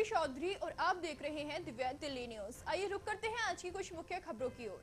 रवि चौधरी और आप देख रहे हैं दिव्य दिल्ली न्यूज। आइए रुक करते हैं आज की कुछ मुख्य खबरों की ओर।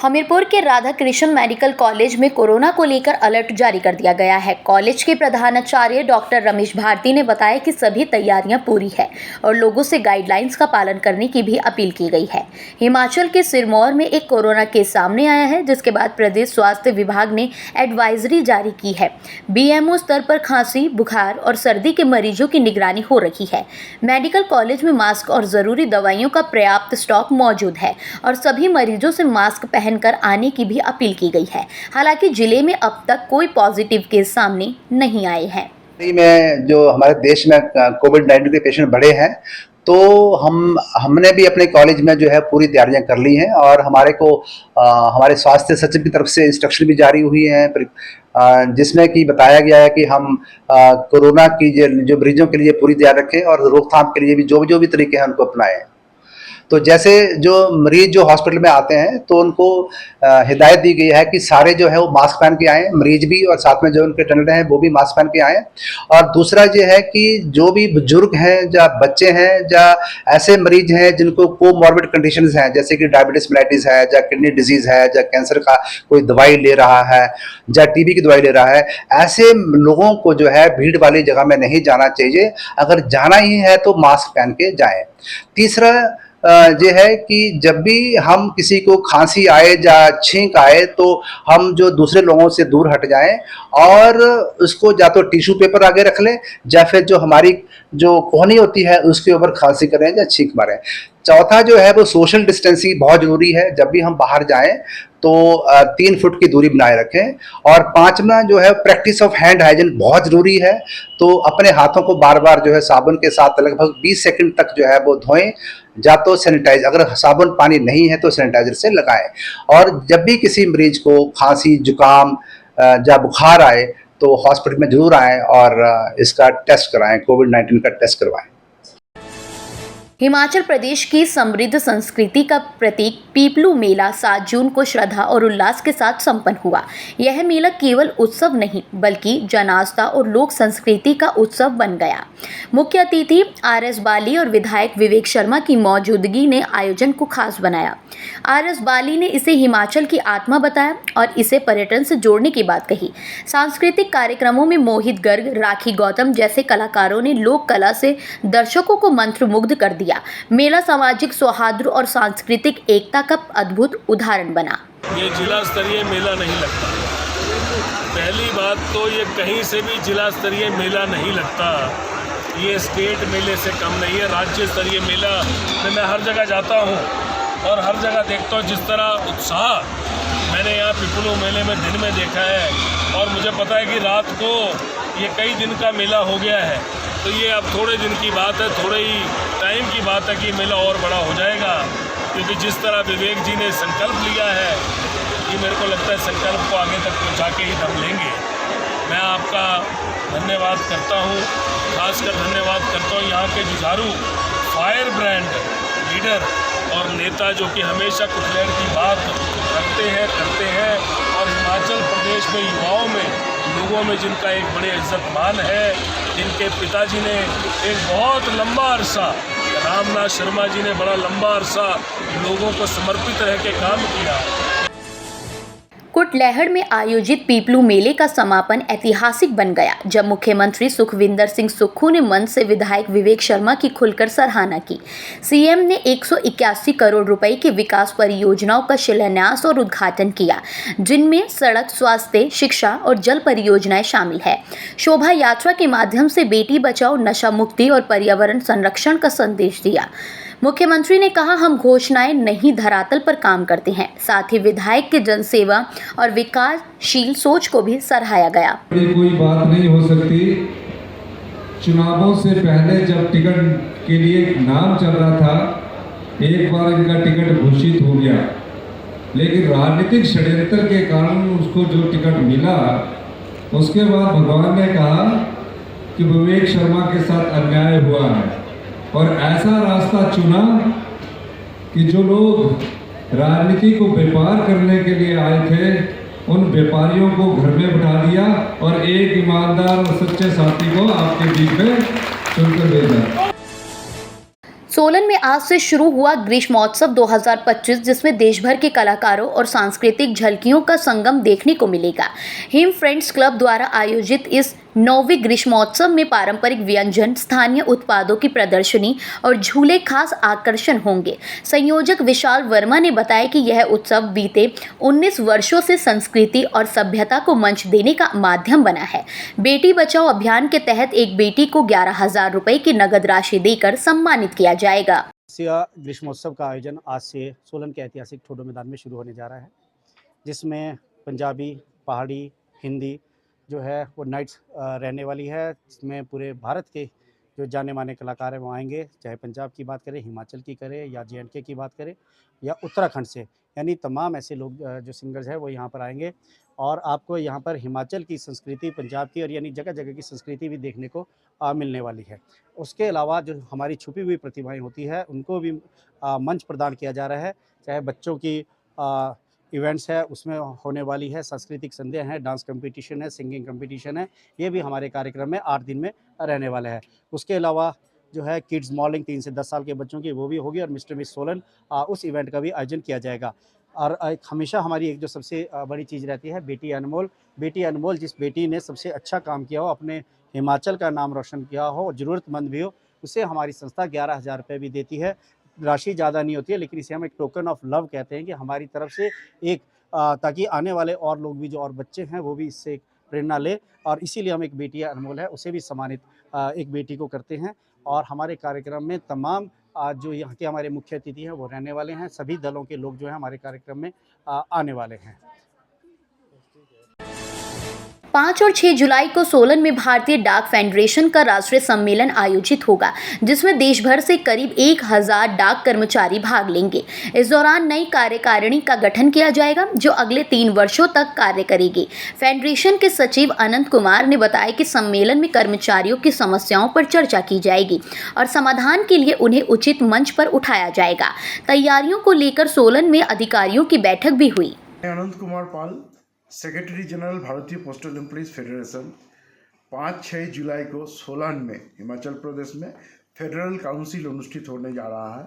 हमीरपुर के राधा कृष्ण मेडिकल कॉलेज में कोरोना को लेकर अलर्ट जारी कर दिया गया है। कॉलेज के प्रधानाचार्य डॉक्टर रमेश भारती ने बताया कि सभी तैयारियां पूरी है और लोगों से गाइडलाइंस का पालन करने की भी अपील की गई है। हिमाचल के सिरमौर में एक कोरोना केस सामने आया है, जिसके बाद प्रदेश स्वास्थ्य विभाग ने एडवाइजरी जारी की है। बीएमओ स्तर पर खांसी, बुखार और सर्दी के मरीजों की निगरानी हो रही है। मेडिकल कॉलेज में मास्क और जरूरी दवाइयों का पर्याप्त स्टॉक मौजूद है और सभी मरीजों से मास्क पहनकर आने की भी अपील की गई है। हालांकि जिले में अब तक कोई पॉजिटिव केस सामने नहीं आए हैं। में जो हमारे देश में कोविड-19 के पेशेंट बढ़े हैं, तो हमने भी अपने कॉलेज में जो है पूरी तैयारियां कर ली हैं और हमारे स्वास्थ्य सचिव की तरफ से इंस्ट्रक्शन भी जारी हुई हैं, जिसमें कि बताया गया है कि हम कोरोना की जो मरीजों के लिए पूरी तैयारी रखें और रोकथाम के लिए भी जो भी तरीके हैं उनको अपनाएं। तो जैसे जो मरीज जो हॉस्पिटल में आते हैं तो उनको हिदायत दी गई है कि सारे जो है वो मास्क पहन के आएँ, मरीज भी और साथ में जो उनके अटेंडेंट हैं वो भी मास्क पहन के आएँ। और दूसरा ये है कि जो भी बुजुर्ग हैं या बच्चे हैं या ऐसे मरीज हैं जिनको कोमॉर्बिड कंडीशंस हैं, जैसे कि डायबिटीज मेलाइटिस है या किडनी डिजीज है या कैंसर का कोई दवाई ले रहा है या टीबी की दवाई ले रहा है, ऐसे लोगों को जो है भीड़ वाली जगह में नहीं जाना चाहिए। अगर जाना ही है तो मास्क पहन के जाएँ। तीसरा ये है कि जब भी हम किसी को खांसी आए या छींक आए तो हम जो दूसरे लोगों से दूर हट जाएं और उसको या तो टिश्यू पेपर आगे रख लें या फिर जो हमारी जो कोहनी होती है उसके ऊपर खांसी करें या छींक मारें। चौथा जो है वो सोशल डिस्टेंसिंग बहुत ज़रूरी है। जब भी हम बाहर जाएं तो 3 फुट की दूरी बनाए रखें। और पांचवा जो है प्रैक्टिस ऑफ हैंड हाइजीन बहुत ज़रूरी है। तो अपने हाथों को बार बार जो है साबुन के साथ लगभग 20 सेकंड तक जो है वो धोएं, या तो सैनिटाइज, अगर साबुन पानी नहीं है तो सैनिटाइजर से लगाएं। और जब भी किसी मरीज को खांसी, जुकाम या बुखार आए तो हॉस्पिटल में जरूर आएँ और इसका टेस्ट कराएं, कोविड-19 का टेस्ट करवाएं। हिमाचल प्रदेश की समृद्ध संस्कृति का प्रतीक पीपलू मेला 7 जून को श्रद्धा और उल्लास के साथ संपन्न हुआ। यह मेला केवल उत्सव नहीं बल्कि जन आस्था और लोक संस्कृति का उत्सव बन गया। मुख्य अतिथि RS बाली और विधायक विवेक शर्मा की मौजूदगी ने आयोजन को खास बनाया। RS बाली ने इसे हिमाचल की आत्मा बताया और इसे पर्यटन से जोड़ने की बात कही। सांस्कृतिक कार्यक्रमों में मोहित गर्ग, राखी गौतम जैसे कलाकारों ने लोक कला से दर्शकों को मंत्रमुग्ध कर दिया। मेला सामाजिक सौहार्द और सांस्कृतिक एकता का अद्भुत उदाहरण बना। ये जिला स्तरीय मेला नहीं लगता। पहली बात तो ये कहीं से भी जिला स्तरीय मेला नहीं लगता। ये स्टेट मेले से कम नहीं है। राज्य स्तरीय मेला में मैं हर जगह जाता हूँ और हर जगह देखता हूँ जिस तरह उत्साह मैंने यहाँ पिपलू मेले में दिन में देखा है। और मुझे पता है कि रात को ये कई दिन का मेला हो गया है, तो ये अब थोड़े दिन की बात है, थोड़े ही टाइम की बात है कि मेला और बड़ा हो जाएगा। क्योंकि जिस तरह विवेक जी ने संकल्प लिया है, ये मेरे को लगता है संकल्प को आगे तक पहुंचा के ही दम लेंगे। मैं आपका धन्यवाद करता हूं, खासकर धन्यवाद करता हूं यहाँ के जुझारू फायर ब्रांड लीडर और नेता जो कि हमेशा कुटलैंड की बात रखते हैं, करते हैं। और हिमाचल प्रदेश में युवाओं में, लोगों में जिनका एक बड़े इज्जत मान है, जिनके पिताजी ने एक बहुत लंबा अरसा, रामनाथ शर्मा जी ने बड़ा लंबा अरसा लोगों को समर्पित रह के काम किया। कुटलैहड़ में आयोजित पीपलू मेले का समापन ऐतिहासिक बन गया, जब मुख्यमंत्री सुखविंदर सिंह सुक्खू ने मंच से विधायक विवेक शर्मा की खुलकर सराहना की। सीएम ने 181 करोड़ रुपए की विकास परियोजनाओं का शिलान्यास और उद्घाटन किया, जिनमें सड़क, स्वास्थ्य, शिक्षा और जल परियोजनाएं शामिल है। शोभा यात्रा के माध्यम से बेटी बचाओ, नशा मुक्ति और पर्यावरण संरक्षण का संदेश दिया। मुख्यमंत्री ने कहा, हम घोषणाएं नहीं धरातल पर काम करते हैं। साथ ही विधायक के जनसेवा और विकासशील सोच को भी सराहाया गया। कोई बात नहीं हो सकती। चुनावों से पहले जब टिकट के लिए नाम चल रहा था, एक बार इनका टिकट घोषित हो गया, लेकिन राजनीतिक षड्यंत्र के कारण उसको जो टिकट मिला, उसके बाद भगवान ने कहा कि विवेक शर्मा के साथ अन्याय हुआ है और ऐसा रास्ता चुना कि जो लोग राजनीति को व्यापार करने के लिए आए थे, उन व्यापारियों को घर में बिठा दिया और एक ईमानदार और सच्चे साथी को आपके बीच में चुनकर भेजा। सोलन में आज से शुरू हुआ ग्रीष्मोत्सव 2025, जिसमें देश भर के कलाकारों और सांस्कृतिक झलकियों का संगम देखने को मिलेगा। हिम फ्रेंड्स क्लब द्वारा आयोजित इस 9वीं ग्रीष्मोत्सव में पारंपरिक व्यंजन, स्थानीय उत्पादों की प्रदर्शनी और झूले खास आकर्षण होंगे। संयोजक विशाल वर्मा ने बताया कि यह उत्सव बीते 19 वर्षों से संस्कृति और सभ्यता को मंच देने का माध्यम बना है। बेटी बचाओ अभियान के तहत एक बेटी को 11,000 रुपए की नगद राशि देकर सम्मानित किया जाएगा। ग्रीष्मोत्सव का आयोजन आज से सोलन के ऐतिहासिक ठोडो मैदान में शुरू होने जा रहा है, जिसमें पंजाबी, पहाड़ी, हिंदी जो है वो नाइट्स रहने वाली है, जिसमें पूरे भारत के जो जाने माने कलाकार हैं वो आएंगे। चाहे पंजाब की बात करें, हिमाचल की करें या J&K की बात करें या उत्तराखंड से, यानी तमाम ऐसे लोग जो सिंगर्स हैं वो यहाँ पर आएंगे और आपको यहाँ पर हिमाचल की संस्कृति, पंजाब की और यानी जगह जगह की संस्कृति भी देखने को मिलने वाली है। उसके अलावा जो हमारी छुपी हुई प्रतिभाएं होती है उनको भी मंच प्रदान किया जा रहा है। चाहे बच्चों की इवेंट्स है, उसमें होने वाली है, सांस्कृतिक संध्या है, डांस कंपटीशन है, सिंगिंग कंपटीशन है, ये भी हमारे कार्यक्रम में 8 दिन में रहने वाला है। उसके अलावा जो है किड्स मॉडलिंग 3 से 10 साल के बच्चों की वो भी होगी और मिस्टर मिस सोलन उस इवेंट का भी आयोजन किया जाएगा। और हमेशा हमारी एक जो सबसे बड़ी चीज़ रहती है बेटी अनमोल। बेटी अनमोल, जिस बेटी ने सबसे अच्छा काम किया हो, अपने हिमाचल का नाम रोशन किया हो, ज़रूरतमंद भी हो, उसे हमारी संस्था 11,000 रुपये भी देती है। राशि ज़्यादा नहीं होती है, लेकिन इसे हम एक टोकन ऑफ लव कहते हैं कि हमारी तरफ से एक ताकि आने वाले और लोग भी जो और बच्चे हैं वो भी इससे प्रेरणा ले, और इसीलिए हम एक बेटी अनमोल है उसे भी सम्मानित एक बेटी को करते हैं। और हमारे कार्यक्रम में तमाम जो यहाँ के हमारे मुख्य अतिथि हैं वो रहने वाले हैं। सभी दलों के लोग जो हैं हमारे कार्यक्रम में आने वाले हैं। 5 और 6 जुलाई को सोलन में भारतीय डाक फेडरेशन का राष्ट्रीय सम्मेलन आयोजित होगा, जिसमें देश भर से करीब 1,000 डाक कर्मचारी भाग लेंगे। इस दौरान नई कार्यकारिणी का गठन किया जाएगा, जो अगले 3 वर्षों तक कार्य करेगी। फेडरेशन के सचिव अनंत कुमार ने बताया कि सम्मेलन में कर्मचारियों की समस्याओं पर चर्चा की जाएगी और समाधान के लिए उन्हें उचित मंच पर उठाया जाएगा। तैयारियों को लेकर सोलन में अधिकारियों की बैठक भी हुई। अनंत कुमार पाल, सेक्रेटरी जनरल भारतीय पोस्टल एम्प्लॉइज फेडरेशन, 5-6 जुलाई को सोलन में हिमाचल प्रदेश में फेडरल काउंसिल अनुष्ठित होने जा रहा है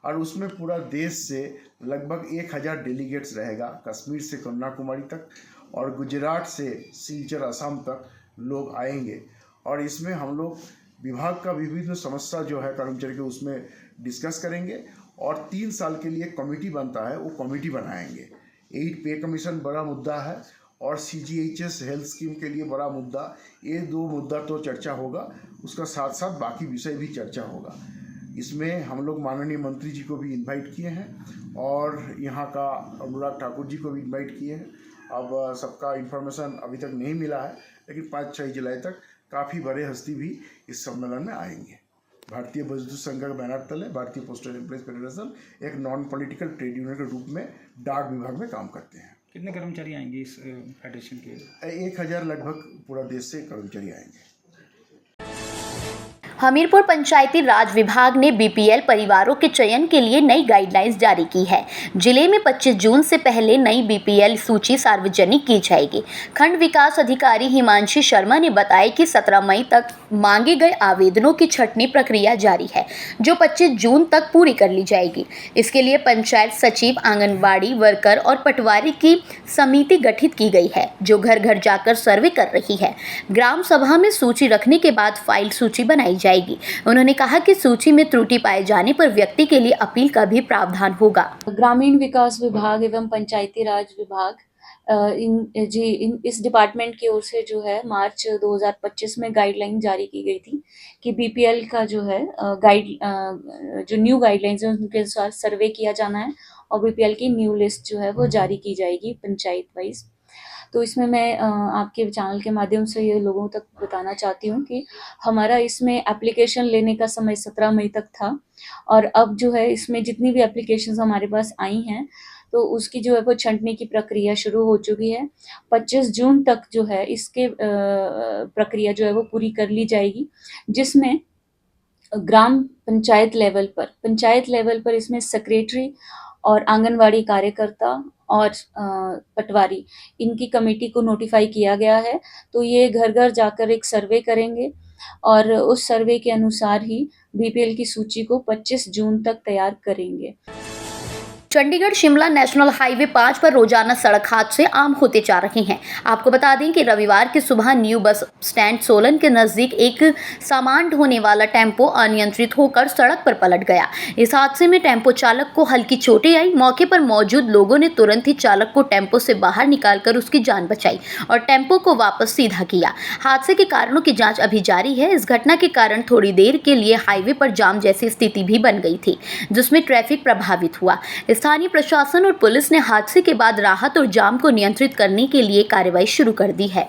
और उसमें पूरा देश से लगभग 1,000 डेलीगेट्स रहेगा। कश्मीर से कन्याकुमारी तक और गुजरात से सिलचर असम तक लोग आएंगे और इसमें हम लोग विभाग का विभिन्न समस्या जो है कर्मचारी के उसमें डिस्कस करेंगे और 3 साल के लिए कमेटी बनता है, वो कमेटी बनाएंगे। 8 पे कमीशन बड़ा मुद्दा है और CGHS हेल्थ स्कीम के लिए बड़ा मुद्दा, ये 2 मुद्दा तो चर्चा होगा, उसका साथ साथ बाकी विषय भी चर्चा होगा। इसमें हम लोग माननीय मंत्री जी को भी इनवाइट किए हैं और यहाँ का अनुराग ठाकुर जी को भी इनवाइट किए हैं। अब सबका इन्फॉर्मेशन अभी तक नहीं मिला है, लेकिन 5-6 जुलाई तक काफ़ी बड़े हस्ती भी इस सम्मेलन में आएंगे। भारतीय मजदूर संघ का बैनर तले भारतीय पोस्टल एम्प्लॉइज फेडरेशन एक नॉन पॉलिटिकल ट्रेड यूनियन के रूप में डाक विभाग में काम करते हैं। कितने कर्मचारी आएंगे इस फेडरेशन के? 1,000 लगभग पूरा देश से कर्मचारी आएंगे। हमीरपुर पंचायती राज विभाग ने BPL परिवारों के चयन के लिए नई गाइडलाइंस जारी की है। जिले में 25 जून से पहले नई BPL सूची सार्वजनिक की जाएगी। खंड विकास अधिकारी हिमांशी शर्मा ने बताया कि 17 मई तक मांगे गए आवेदनों की छंटनी प्रक्रिया जारी है, जो 25 जून तक पूरी कर ली जाएगी। इसके लिए पंचायत सचिव, आंगनबाड़ी वर्कर और पटवारी की समिति गठित की गई है, जो घर घर जाकर सर्वे कर रही है। ग्राम सभा में सूची रखने के बाद फाइल सूची बनाई जाएगी। उन्होंने कहा कि सूची में त्रुटि पाए जाने पर व्यक्ति के लिए अपील का भी प्रावधान होगा। ग्रामीण विकास विभाग एवं पंचायती राज विभाग इस डिपार्टमेंट की ओर से जो है मार्च 2025 में गाइडलाइन जारी की गई थी कि BPL का जो है जो न्यू गाइडलाइंस है उनके अनुसार सर्वे किया जाना है और BPL की न्यू लिस्ट जो है वो जारी की जाएगी पंचायत वाइज। तो इसमें मैं आपके चैनल के माध्यम से ये लोगों तक बताना चाहती हूँ कि हमारा इसमें एप्लीकेशन लेने का समय 17 मई तक था और अब जो है इसमें जितनी भी एप्लीकेशंस हमारे पास आई हैं तो उसकी जो है वो छंटनी की प्रक्रिया शुरू हो चुकी है। 25 जून तक जो है इसके प्रक्रिया जो है वो पूरी कर ली जाएगी, जिसमें ग्राम पंचायत लेवल पर इसमें सेक्रेटरी और आंगनवाड़ी कार्यकर्ता और पटवारी, इनकी कमेटी को नोटिफाई किया गया है। तो ये घर घर जाकर एक सर्वे करेंगे और उस सर्वे के अनुसार ही बीपीएल की सूची को 25 जून तक तैयार करेंगे। चंडीगढ़ शिमला नेशनल हाईवे 5 पर रोजाना सड़क हादसे आम होते जा रहे हैं। आपको बता दें कि रविवार की सुबह न्यू बस स्टैंड सोलन के नजदीक एक सामान ढोने वाला टेम्पो अनियंत्रित होकर सड़क पर पलट गया। इस हादसे में टेम्पो चालक को हल्की चोटें आई। मौके पर मौजूद लोगों ने तुरंत ही चालक को टेम्पो से बाहर निकालकर उसकी जान बचाई और टेम्पो को वापस सीधा किया। हादसे के कारणों की जाँच अभी जारी है। इस घटना के कारण थोड़ी देर के लिए हाईवे पर जाम जैसी स्थिति भी बन गई थी, जिसमें ट्रैफिक प्रभावित हुआ। स्थानीय प्रशासन और पुलिस ने हादसे के बाद राहत और जाम को नियंत्रित करने के लिए कार्रवाई शुरू कर दी है।